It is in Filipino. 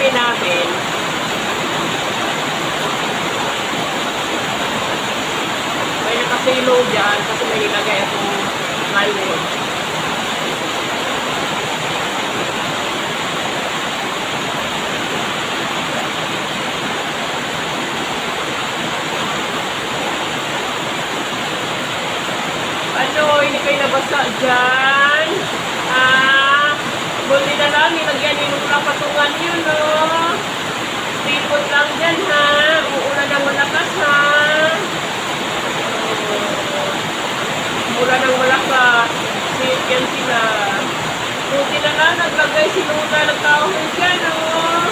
ilalagay natin. May nakasilo dyan kasi may ilagay akong plywood. Ano, hindi kayo nabasa dyan? Buti na lang, nilagyan nyo ng patungan yun, no? Tipot lang dyan, ha? Uulan ng malakas, ha? Uulan ng malakas. Yan sila. Buti na lang, naglagay si Luna ng kahoy dyan, no?